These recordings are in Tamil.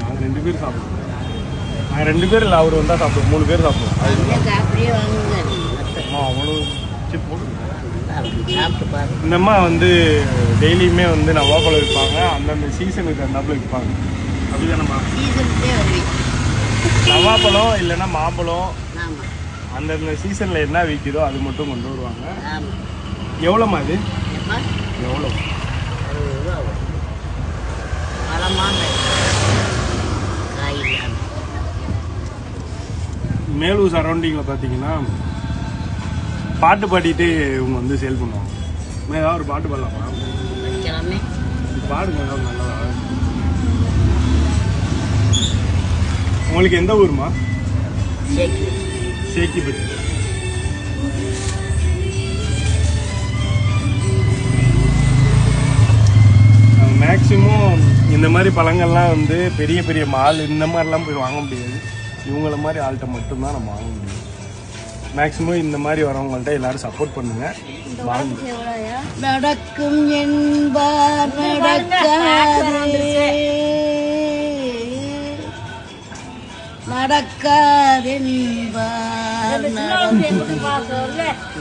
நாங்கள் 2 பேர் சாப்பிடுவோம். நாங்கள் 2 பேர் இல்லை, அவர் வந்தால் சாப்பிடுவோம். 3 பேர் சாப்பிடுவோம். அவ்வளோ சிப் போட்டு இந்த அம்மா வந்து டெய்லியுமே வந்து நவாப்பழம் விற்பாங்க. அந்தந்த சீசனுக்கு தகுந்தாப்புல விற்பாங்க. அப்படிதானம்மா? நவாப்பழம் இல்லைன்னா மாம்பழம் அந்தந்த சீசனில் என்ன விற்கிதோ அது மட்டும் கொண்டு வருவாங்க. எவ்வளோம்மா இது? எவ்வளோ? மேலூர் சரௌண்டிங்கில் பார்த்தீங்கன்னா பாட்டு பாடிட்டு இவங்க வந்து சேல் பண்ணுவாங்க. ஏதாவது ஒரு பாட்டு பாடலாமா? பாடுங்க ஏதாவது நல்லதா. உங்களுக்கு எந்த ஊருமா? சேக்கிப்பட்டி. மேக்சிமம் இந்த மாதிரி பழங்கள்லாம் வந்து பெரிய பெரிய மால் இந்த மாதிரிலாம் போய் வாங்க முடியாது. இவங்கள மாதிரி ஆள்கிட்ட மட்டும்தான் நம்ம வாங்க முடியும். மேக்சிமம் இந்த மாதிரி வரவங்கள்ட்ட எல்லாரும் சப்போர்ட் பண்ணுங்க. நடக்கும் என்பார் நடக்காதென்பார்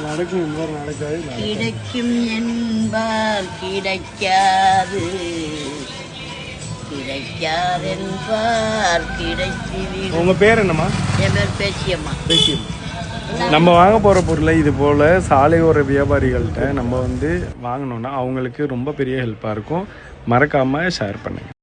நடக்கும் என்பார் நடக்காது, கிடைக்கும் என்பார் கிடைக்காது, கிடைக்காதென்பார் கிடைத்து. உங்க பேர் என்னம்மா? என் பேர் பேச்சியம்மா. பேச்சியம்மா. நம்ம வாங்க போகிற பொருளை இது போல் சாலையோர வியாபாரிகள்கிட்ட நம்ம வந்து வாங்கினோன்னா அவங்களுக்கு ரொம்ப பெரிய ஹெல்ப்பாக இருக்கும். மறக்காமல் ஷேர் பண்ணுங்கள்.